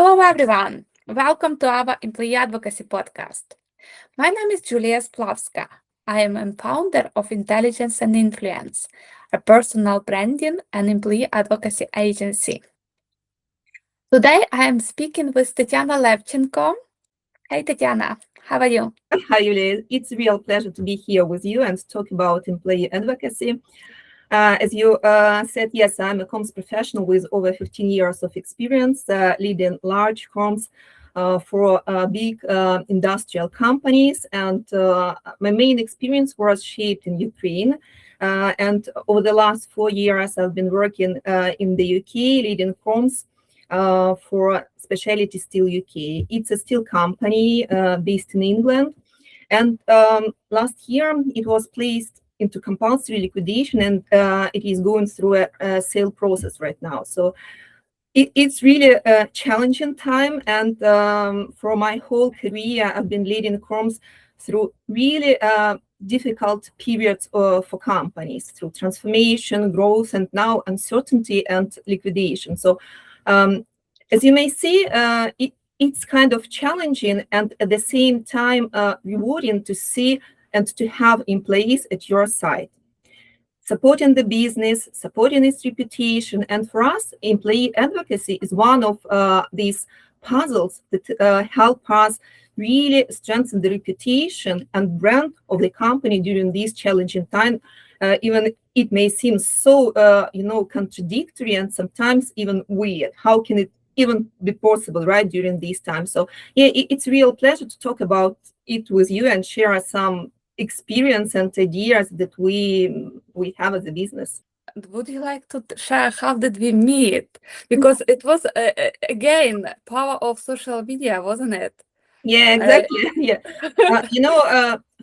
Hello, everyone. Welcome to our Employee Advocacy podcast. My name is Julia Splavska. I am a founder of Intelligence and Influence, a personal branding and employee advocacy agency. Today, I am speaking with Tetiana Levchenko. Hey, Tetiana, how are you? Hi, Julia. It's a real pleasure to be here with you and talk about employee advocacy. As you said, yes, I'm a comms professional with over 15 years of experience leading large firms for big industrial companies. And my main experience was shaped in Ukraine. And over the last 4 years, I've been working in the UK, leading firms for Specialty Steel UK. It's a steel company based in England. And last year, it was placed into compulsory liquidation, and it is going through a sale process right now. So it's really a challenging time, and for my whole career, I've been leading firms through really difficult periods for companies, through transformation, growth, and now uncertainty and liquidation. So as you may see, it's kind of challenging and at the same time rewarding to see and to have employees at your side, supporting the business, supporting its reputation. And for us, employee advocacy is one of these puzzles that help us really strengthen the reputation and brand of the company during this challenging time. Even it may seem so, contradictory and sometimes even weird. How can it even be possible, right, during this time? So yeah, it's a real pleasure to talk about it with you and share some experience and ideas that we have as a business. Would you like to share how did we meet? Because it was, again, power of social media, wasn't it? Yeah, exactly. Yeah.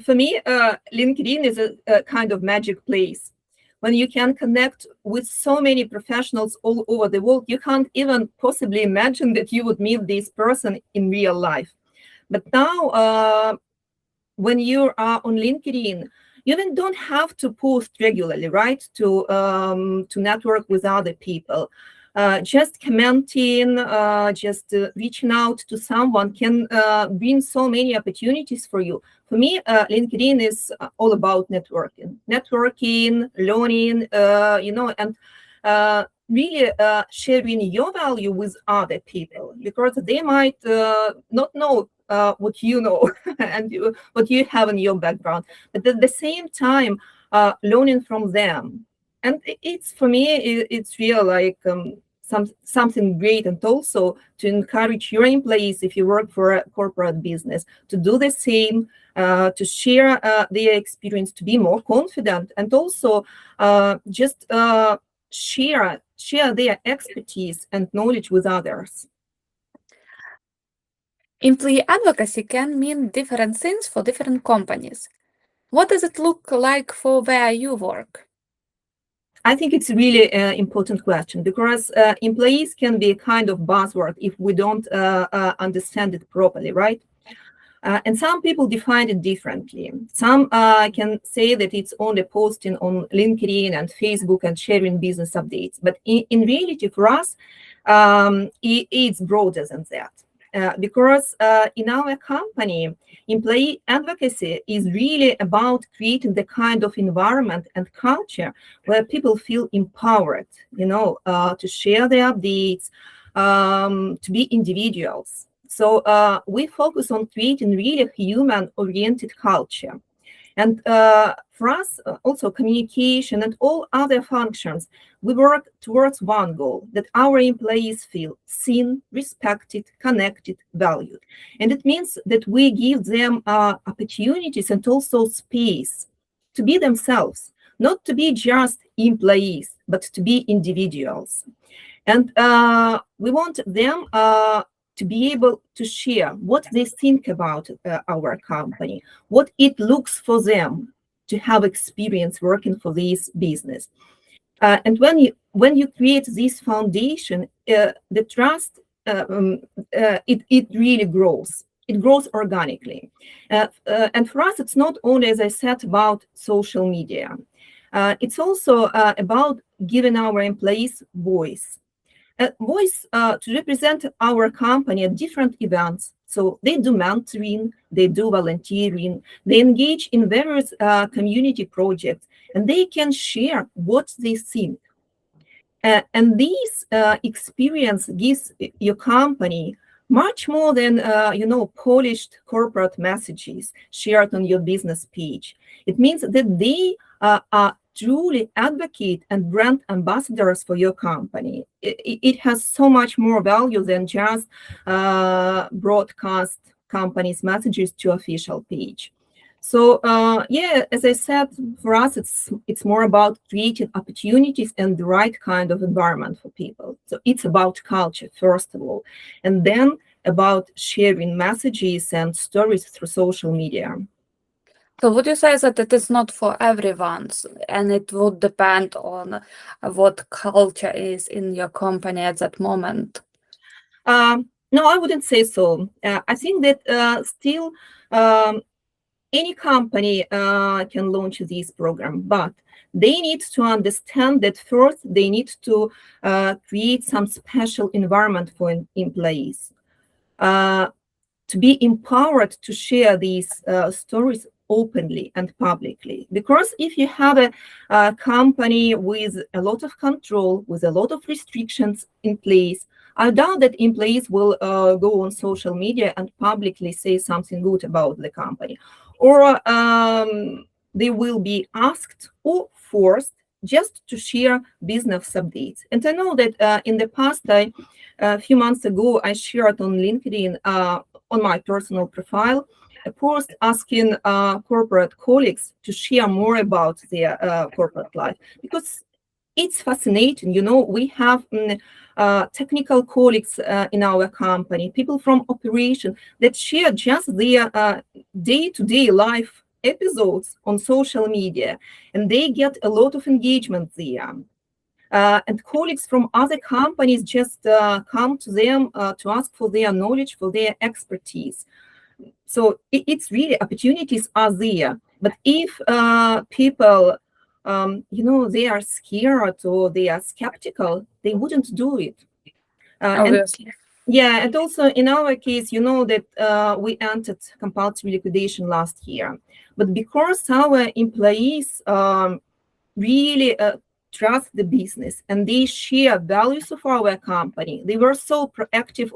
For me, LinkedIn is a kind of magic place. When you can connect with so many professionals all over the world, you can't even possibly imagine that you would meet this person in real life. But now, when you are on LinkedIn, you even don't have to post regularly, right? To network with other people. Just commenting, just reaching out to someone can bring so many opportunities for you. For me, LinkedIn is all about networking, learning, and really sharing your value with other people, because they might not know what you know and what you have in your background, but at the same time learning from them. And it's, for me, it's real like something great, and also to encourage your employees, if you work for a corporate business, to do the same, to share their experience, to be more confident, and also just share their expertise and knowledge with others. Employee advocacy can mean different things for different companies. What does it look like for where you work? I think it's a really important question, because employees can be a kind of buzzword if we don't understand it properly, right? And some people define it differently. Some can say that it's only posting on LinkedIn and Facebook and sharing business updates. But in reality, for us, it's broader than that. Because in our company, employee advocacy is really about creating the kind of environment and culture where people feel empowered, to share their updates, to be individuals. So we focus on creating really human-oriented culture. And for us, also communication and all other functions, we work towards one goal, that our employees feel seen, respected, connected, valued. And it means that we give them opportunities and also space to be themselves, not to be just employees, but to be individuals. And we want them to be able to share what they think about our company, what it looks for them to have experience working for this business. And when you create this foundation, the trust, it really grows. It grows organically. And for us, it's not only, as I said, about social media. It's also about giving our employees voice. a voice to represent our company at different events. So they do mentoring, they do volunteering, they engage in various community projects, and they can share what they think. And this experience gives your company much more than polished corporate messages shared on your business page. It means that they are truly advocate and brand ambassadors for your company. It has so much more value than just broadcast company's messages to official page. So yeah, as I said, for us, it's more about creating opportunities and the right kind of environment for people. So it's about culture, first of all, and then about sharing messages and stories through social media. So would you say that it is not for everyone, and it would depend on what culture is in your company at that moment? No, I wouldn't say so. I think that still any company can launch this program, but they need to understand that first they need to create some special environment for employees to be empowered to share these stories openly and publicly. Because if you have a company with a lot of control, with a lot of restrictions in place, I doubt that employees will go on social media and publicly say something good about the company. Or they will be asked or forced just to share business updates. And I know that in the past, a few months ago, I shared on LinkedIn, on my personal profile, a post asking corporate colleagues to share more about their corporate life, because it's fascinating. We have technical colleagues in our company, people from operation that share just their day-to-day life episodes on social media, and they get a lot of engagement there. And colleagues from other companies just come to them to ask for their knowledge, for their expertise. So it's really, opportunities are there. But if people, they are scared or they are skeptical, they wouldn't do it. Obviously. And also in our case, that we entered compulsory liquidation last year. But because our employees really trust the business and they share values of our company, they were so proactive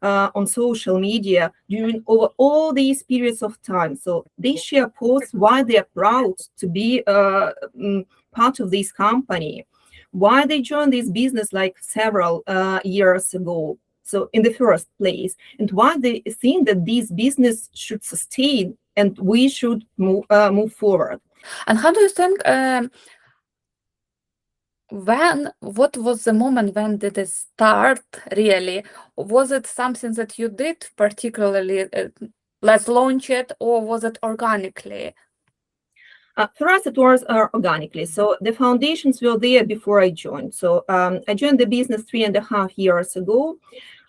on social media during over all these periods of time. So they share posts why they are proud to be part of this company, why they joined this business like several years ago, so in the first place, and why they think that this business should sustain and we should move forward. And how do you think, what was the moment when did it start really? Was it something that you did particularly, let's launch it, or was it organically? For us, it was organically. So the foundations were there before I joined. So I joined the business 3.5 years ago.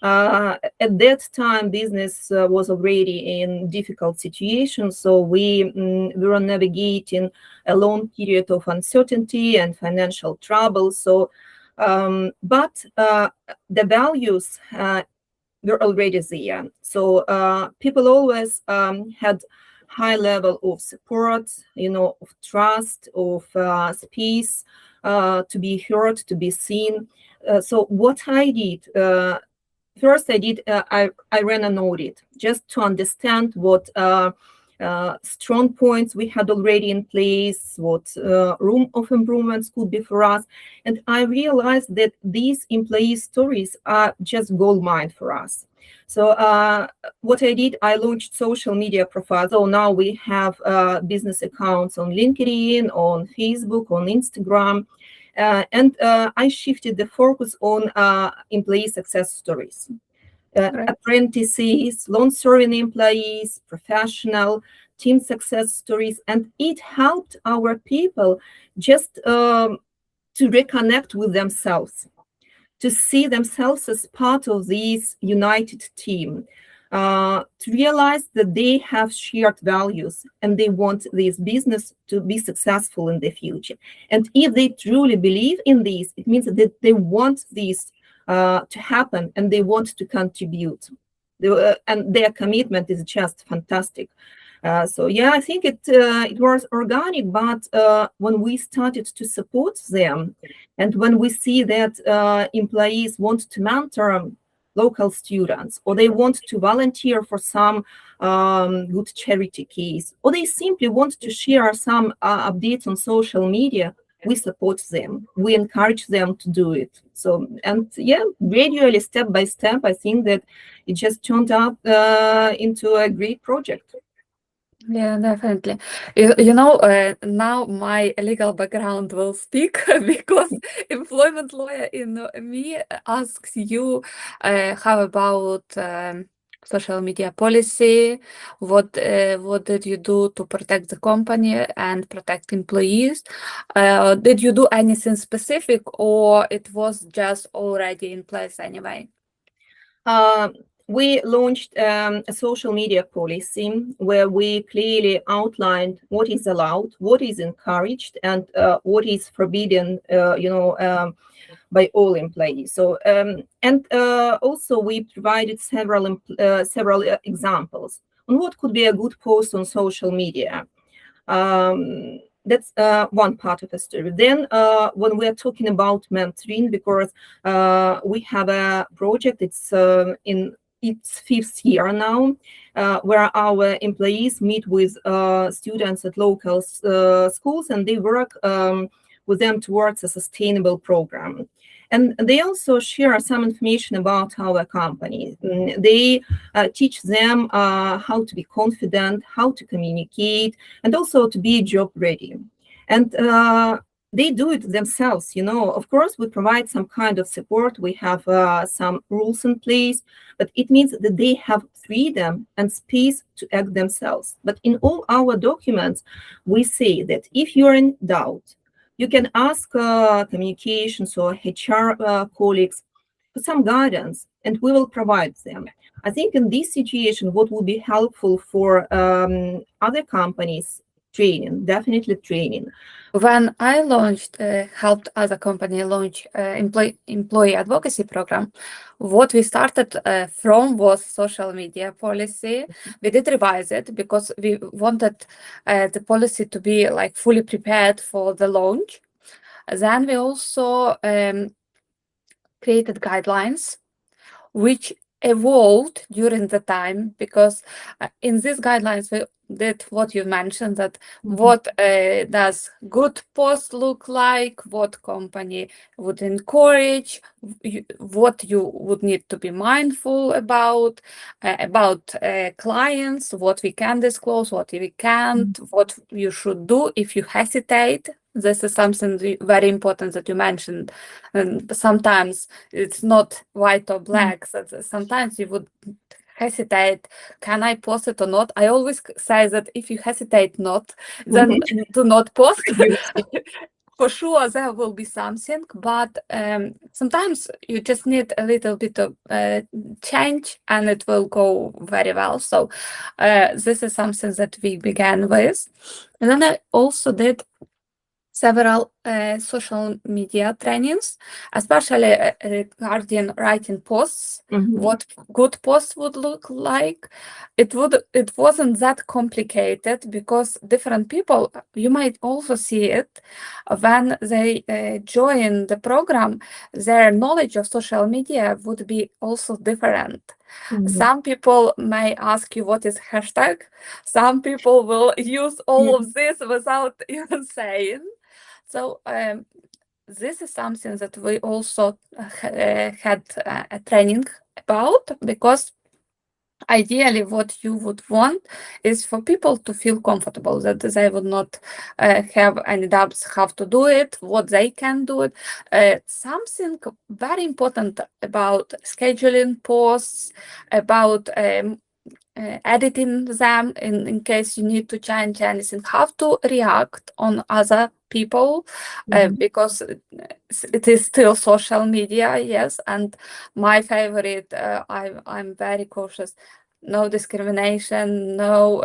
At that time, business was already in difficult situation. So we were navigating a long period of uncertainty and financial trouble. So, but the values were already there. So people always had high level of support, of trust, of space to be heard, to be seen. So what I did, first I ran an audit just to understand what strong points we had already in place, what room of improvements could be for us. And I realized that these employee stories are just gold mine for us. So what I did, I launched social media profiles. So now we have business accounts on LinkedIn, on Facebook, on Instagram. And I shifted the focus on employee success stories. Apprentices, long-serving employees, professional, team success stories. And it helped our people just to reconnect with themselves, to see themselves as part of this united team, to realize that they have shared values and they want this business to be successful in the future. And if they truly believe in this, it means that they want this to happen, and they want to contribute. And their commitment is just fantastic. So yeah, I think it was organic, but when we started to support them, and when we see that employees want to mentor local students, or they want to volunteer for some good charity case, or they simply want to share some updates on social media, we support them. We encourage them to do it. So, and yeah, gradually, step by step, I think that it just turned out into a great project. Yeah, definitely. Now my legal background will speak because employment lawyer in me asks you how about social media policy, what did you do to protect the company and protect employees? Did you do anything specific, or it was just already in place anyway? We launched a social media policy where we clearly outlined what is allowed, what is encouraged, and what is forbidden, by all employees. So, and also we provided several examples on what could be a good post on social media. That's one part of the story. Then when we're talking about mentoring, because we have a project, it's in its 5th year now, where our employees meet with students at local schools, and they work with them towards a sustainable program. And they also share some information about our company. They teach them how to be confident, how to communicate, and also to be job ready. And they do it themselves. Of course, we provide some kind of support. We have some rules in place, but it means that they have freedom and space to act themselves. But in all our documents, we say that if you're in doubt, you can ask communications or HR colleagues for some guidance, and we will provide them. I think in this situation, what will be helpful for other companies, training, definitely training. When I helped other company launch employee advocacy program, what we started from was social media policy. We did revise it because we wanted the policy to be like fully prepared for the launch. Then we also created guidelines, which evolved during the time, because in these guidelines we did what you mentioned, that what does good post look like, what company would encourage, what you would need to be mindful about clients, what we can disclose, what we can't, what you should do if you hesitate. This is something very important that you mentioned. And sometimes it's not white or black. So sometimes you would hesitate, can I post it or not? I always say that if you hesitate not, then do not post. For sure, there will be something, but sometimes you just need a little bit of change and it will go very well. So this is something that we began with. And then I also did several social media trainings, especially regarding writing posts, what good posts would look like. It wasn't that complicated, because different people, you might also see it when they join the program, their knowledge of social media would be also different. Some people may ask you what is hashtag. Some people will use all of this without even saying. So this is something that we also had a training about, because ideally what you would want is for people to feel comfortable, that they would not have any doubts how to do it, what they can do it. Something very important about scheduling posts, about editing them in case you need to change anything, how to react on other people, because it is still social media, yes. And my favorite, I'm very cautious, no discrimination, no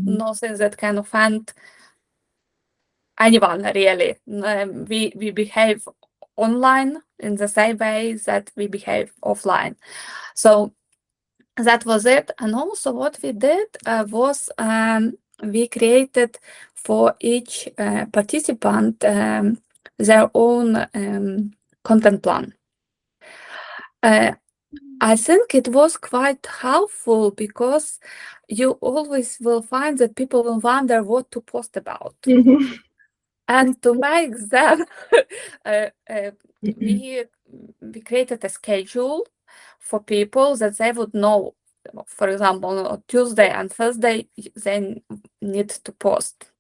nothing that can offend anyone, really. We behave online in the same way that we behave offline. So that was it. And also what we did was we created for each participant their own content plan. I think it was quite helpful because you always will find that people will wonder what to post about. And to make them, we created a schedule for people that they would know. For example, on Tuesday and Thursday, they need to post.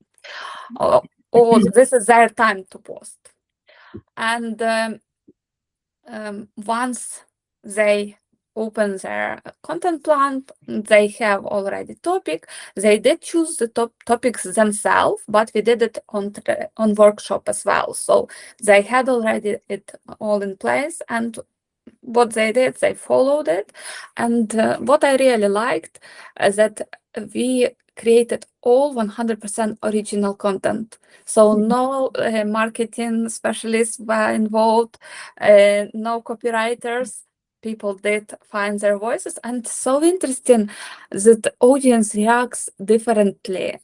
Or this is their time to post. And once they open their content plan, they have already topic. They did choose the topics themselves, but we did it on workshop as well. So they had already it all in place, and what they did, they followed it. And what I really liked is that we created all 100% original content. So no marketing specialists were involved, no copywriters. People did find their voices, and so interesting that the audience reacts differently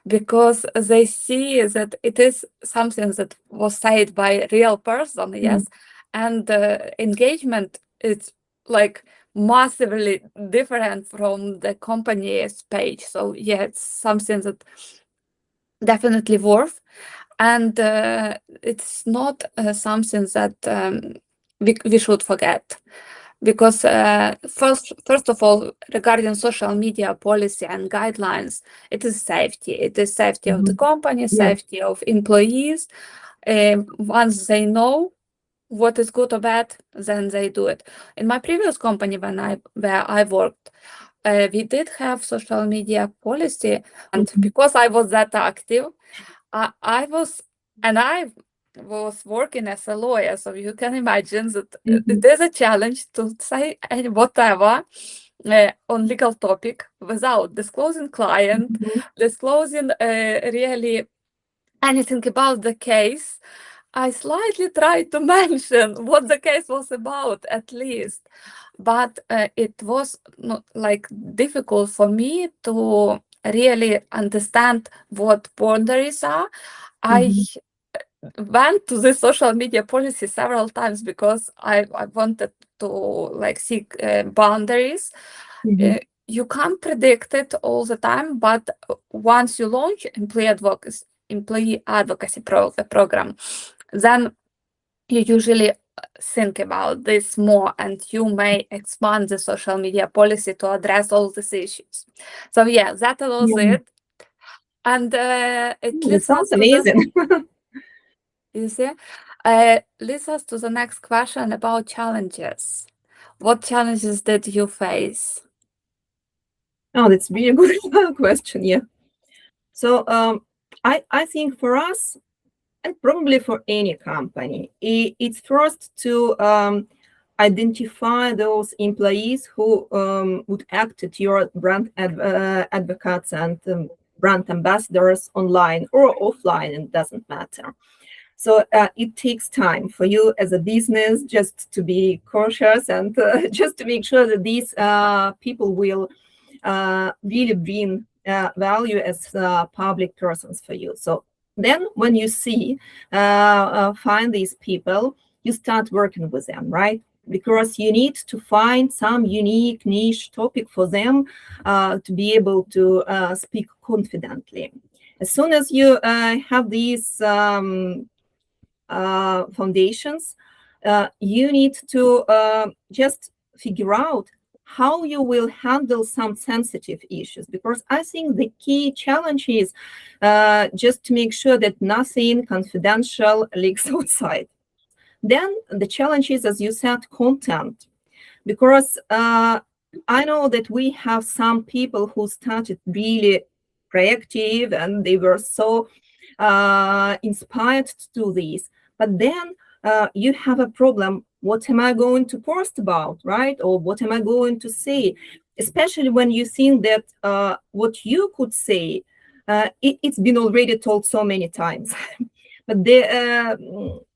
because they see that it is something that was said by a real person, yes, and engagement is like massively different from the company's page. So yeah, it's something that definitely worth, and it's not something that we should forget. Because first of all, regarding social media policy and guidelines, it is safety. It is safety of the company, safety of employees. Once they know what is good or bad, then they do it. In my previous company, where I worked, we did have social media policy, and because I was that active, I was working as a lawyer, so you can imagine that it is a challenge to say whatever on legal topic without disclosing client, disclosing really anything about the case. I slightly tried to mention what the case was about, at least, but it was not like difficult for me to really understand what boundaries are. I went to the social media policy several times because I wanted to like seek boundaries. You can't predict it all the time, but once you launch employee advocacy program, then you usually think about this more, and you may expand the social media policy to address all these issues. So yeah, that was it. And it sounds amazing. You see, leads us to the next question about challenges. What challenges did you face? Oh, that's really good question. Yeah. So I think for us, and probably for any company, it's first to identify those employees who would act as your brand advocates and brand ambassadors online or offline, it doesn't matter. So it takes time for you as a business just to be cautious and just to make sure that these people will really bring value as public persons for you. So then when you find these people, you start working with them, right? Because you need to find some unique niche topic for them to be able to speak confidently. As soon as you have these foundations, you need to just figure out how you will handle some sensitive issues, because I think the key challenge is just to make sure that nothing confidential leaks outside. Then the challenge is, as you said, content, because I know that we have some people who started really proactive and they were so inspired to do this. But then you have a problem. What am I going to post about, right? Or what am I going to say? Especially when you think that what you could say, it's been already told so many times. But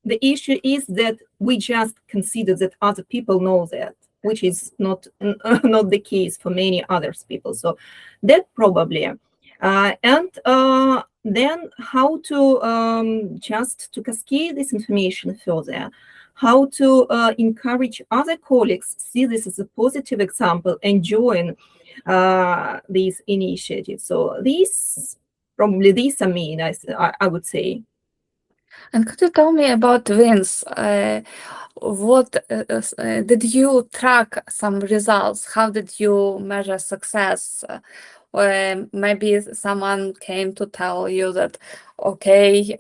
the issue is that we just consider that other people know that, which is not the case for many other people. So that probably. Then how to just to cascade this information further, how to encourage other colleagues see this as a positive example and join these initiatives. So these are main, I would say. And could you tell me about wins? What did you track some results? How did you measure success? Maybe someone came to tell you that, okay,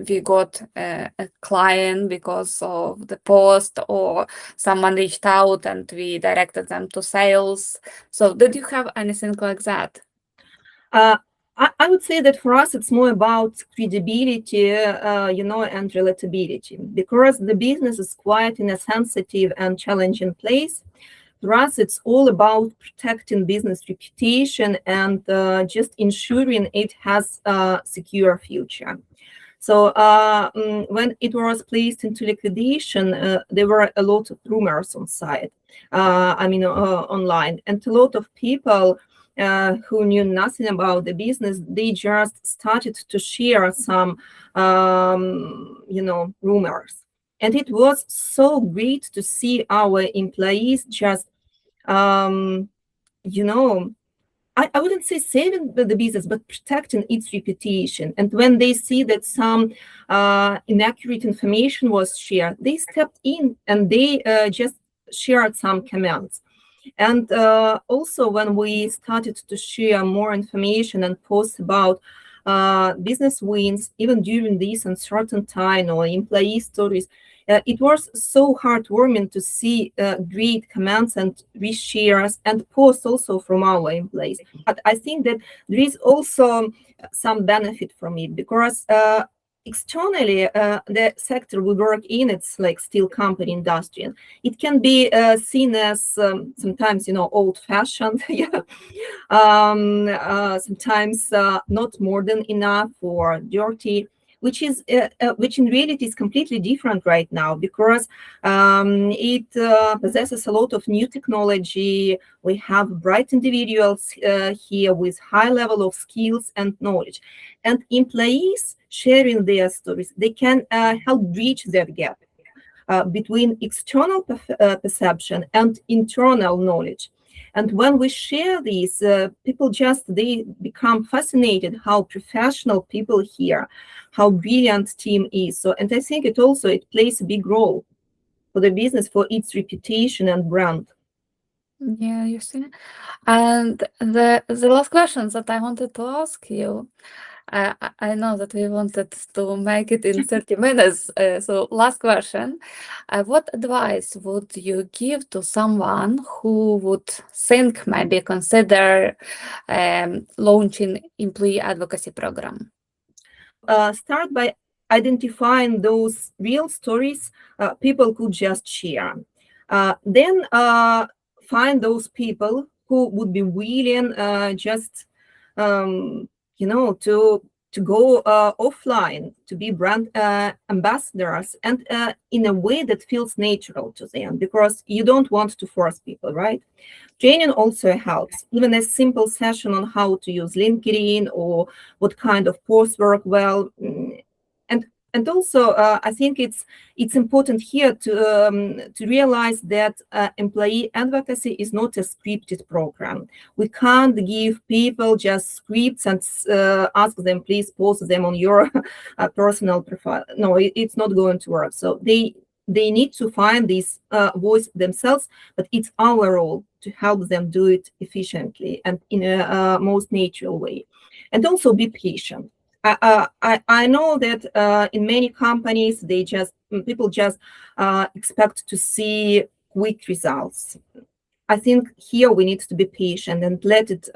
we got a client because of the post, or someone reached out and we directed them to sales. So did you have anything like that? I would say that for us, it's more about credibility, and relatability, because the business is quite in a sensitive and challenging place. For us, it's all about protecting business reputation and just ensuring it has a secure future. So when it was placed into liquidation, there were a lot of rumors on site, online, and a lot of people who knew nothing about the business, they just started to share some, rumors. And it was so great to see our employees just, I wouldn't say saving the business, but protecting its reputation. And when they see that some inaccurate information was shared, they stepped in and they just shared some comments. And also when we started to share more information and posts about business wins, even during this uncertain time, or employee stories, it was so heartwarming to see great comments and reshares and posts also from our employees. But I think that there is also some benefit from it, because externally, the sector we work in, it's like steel company industry. It can be seen as sometimes, old-fashioned, sometimes not modern enough or dirty, which in reality is completely different right now, because it possesses a lot of new technology. We have bright individuals here with high level of skills and knowledge, and employees sharing their stories, they can help bridge that gap between external perception and internal knowledge. And when we share these, people they become fascinated how professional people here, how brilliant team is. So, and I think it plays a big role for the business, for its reputation and brand. Yeah, you see. And the last question that I wanted to ask you, I know that we wanted to make it in 30 minutes. So last question, what advice would you give to someone who would maybe consider launching employee advocacy program? Start by identifying those real stories people could just share. Then find those people who would be willing to go offline, to be brand ambassadors, and in a way that feels natural to them, because you don't want to force people, right? Training also helps, even a simple session on how to use LinkedIn or what kind of posts work well. And also, I think it's important here to realize that employee advocacy is not a scripted program. We can't give people just scripts and ask them, please post them on your personal profile. No, it's not going to work. So they need to find this voice themselves, but it's our role to help them do it efficiently and in a most natural way. And also be patient. I know that in many companies, people just expect to see quick results. I think here we need to be patient and let it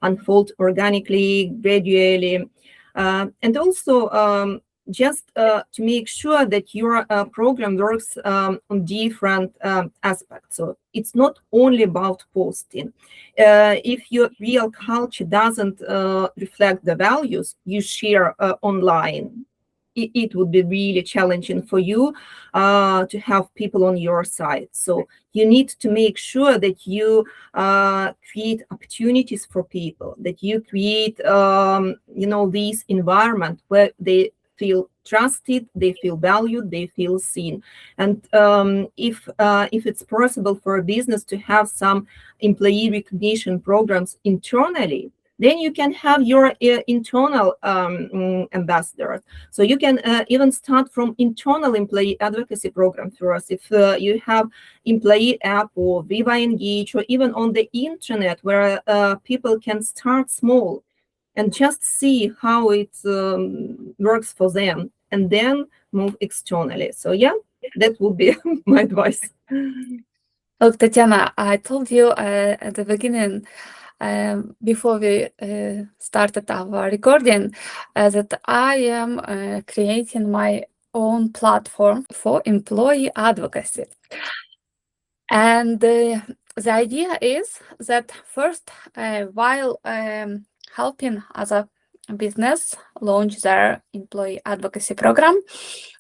unfold organically, gradually, and also just to make sure that your program works on different aspects. So it's not only about posting. If your real culture doesn't reflect the values you share online, it would be really challenging for you to have people on your side. So you need to make sure that you create opportunities for people, that you create, this environment where they feel trusted, they feel valued, they feel seen. And if it's possible for a business to have some employee recognition programs internally, then you can have your internal ambassadors. So you can even start from internal employee advocacy program first. If you have employee app or Viva Engage, or even on the internet, where people can start small and just see how it works for them, and then move externally. So yeah, that would be my advice. Look, Tetiana, I told you at the beginning, before we started our recording, that I am creating my own platform for employee advocacy. And the idea is that first, while helping other business launch their employee advocacy program,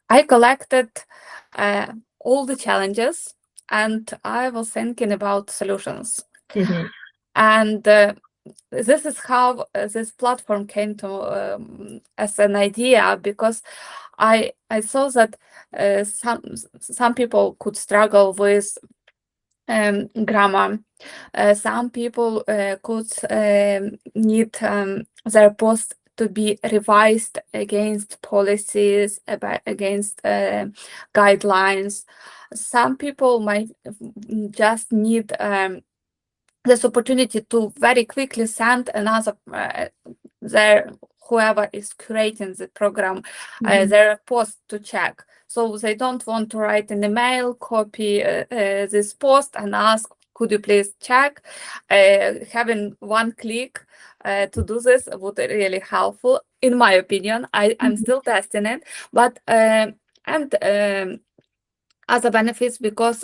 I collected all the challenges, and I was thinking about solutions. Mm-hmm. And this is how this platform came to as an idea, because I saw that some people could struggle with grammar. Some people could need their post to be revised against policies, against guidelines. Some people might just need this opportunity to very quickly send another whoever is creating the program their post to check. So they don't want to write an email, copy this post and ask, could you please check? Having one click to do this would be really helpful, in my opinion. I'm still testing it, but and other benefits, because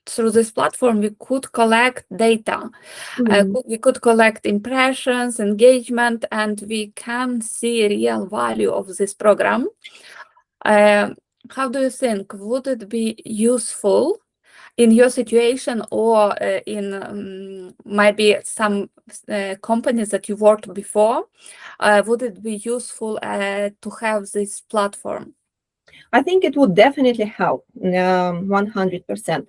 through this platform we could collect data. We could collect impressions, engagement, and we can see real value of this program. How do you think, would it be useful in your situation, or in maybe some companies that you worked before? Would it be useful to have this platform? I think it would definitely help 100%,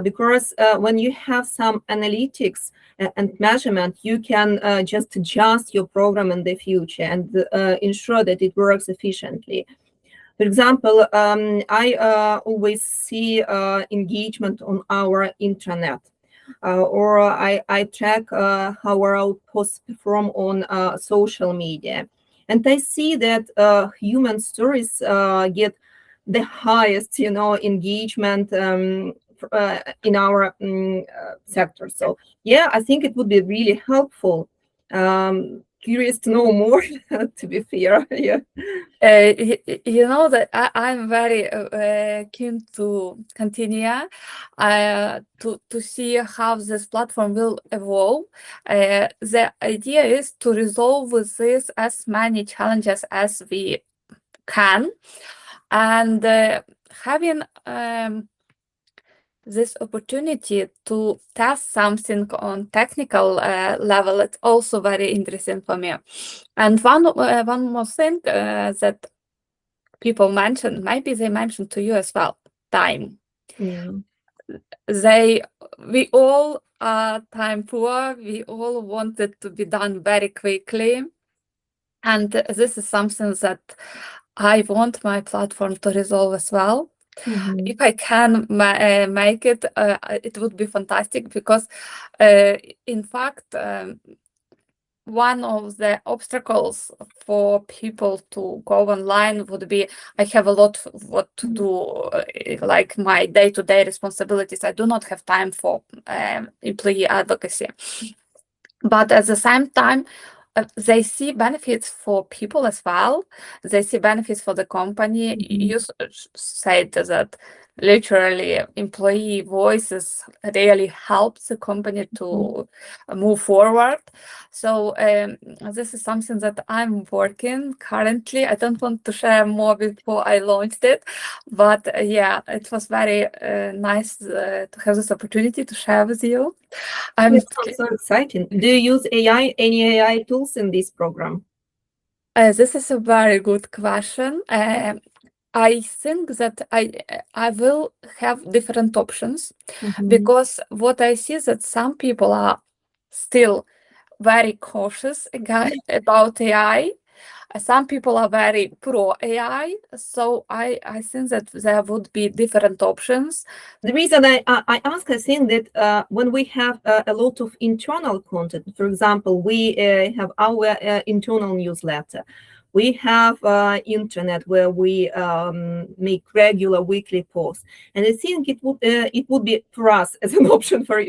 because when you have some analytics and measurement, you can just adjust your program in the future and ensure that it works efficiently. For example, I always see engagement on our intranet, or I track how our posts perform on social media. And I see that human stories get the highest, engagement in our sector. So yeah, I think it would be really helpful. Curious to know more, to be fair. Yeah. That I'm very keen to continue to see how this platform will evolve. The idea is to resolve with this as many challenges as we can, and having this opportunity to test something on technical level, it's also very interesting for me. And one more thing that people mentioned, maybe they mentioned to you as well, time. Yeah. We all are time poor. We all want it to be done very quickly, and this is something that I want my platform to resolve as well. If I can make it, it would be fantastic, because in fact, one of the obstacles for people to go online would be, I have a lot what to do, like my day-to-day responsibilities. I do not have time for employee advocacy. But at the same time, they see benefits for people as well. They see benefits for the company. You said that literally employee voices really help the company to move forward. So this is something that I'm working currently. I don't want to share more before I launched it, but yeah, it was very nice to have this opportunity to share with you. It sounds so exciting. Do you use any AI tools in this program? This is a very good question. I think that I will have different options, because what I see is that some people are still very cautious about AI. Some people are very pro AI, so I think that there would be different options. The reason I ask, I think that when we have a lot of internal content, for example, we have our internal newsletter, we have internet where we make regular weekly posts, and I think it would be for us as an option for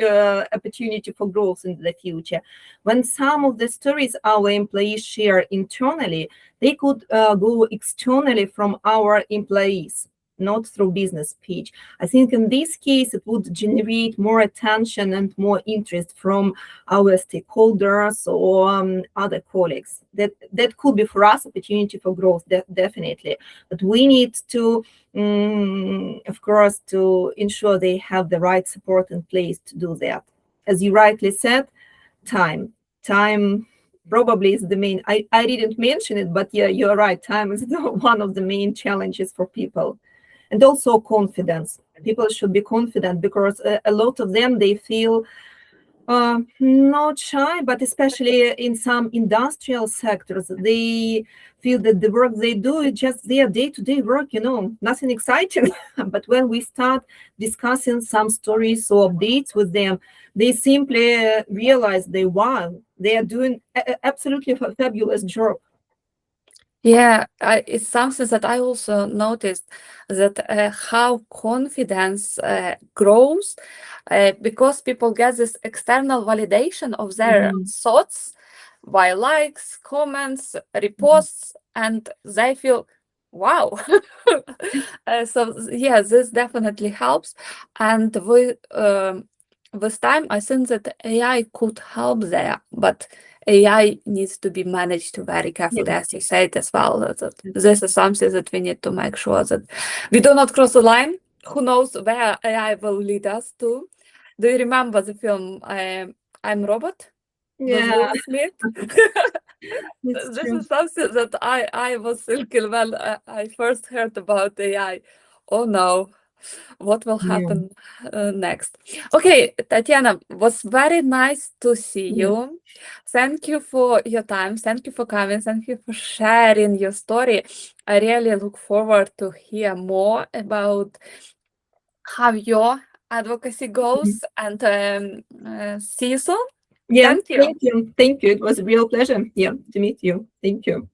opportunity for growth in the future. When some of the stories our employees share internally, they could go externally from our employees, not through business page. I think in this case, it would generate more attention and more interest from our stakeholders or other colleagues. That could be for us opportunity for growth, definitely. But we need to, of course, to ensure they have the right support in place to do that. As you rightly said, time probably is the main. I didn't mention it, but yeah, you're right. Time is one of the main challenges for people. And also confidence. People should be confident, because a lot of them, they feel not shy, but especially in some industrial sectors, they feel that the work they do is just their day-to-day work, nothing exciting. But when we start discussing some stories or updates with them, they simply realize they are doing absolutely a fabulous job. Yeah, it's something that I also noticed, that how confidence grows because people get this external validation of their thoughts by likes, comments, reposts, and they feel, wow. So yeah, this definitely helps. And with time, I think that AI could help there, but AI needs to be managed very carefully, as you said as well. That this is something that we need to make sure that we do not cross the line. Who knows where AI will lead us to? Do you remember the film I'm Robot? Yeah. With Will Smith? This is something that I was thinking when I first heard about AI. Oh no, what will happen next? Okay, Tetiana, was very nice to see you. Thank you for your time. Thank you for coming. Thank you for sharing your story. I really look forward to hear more about how your advocacy goes, and see you soon. Yeah, Thank you. Thank you. It was a real pleasure, to meet you. Thank you.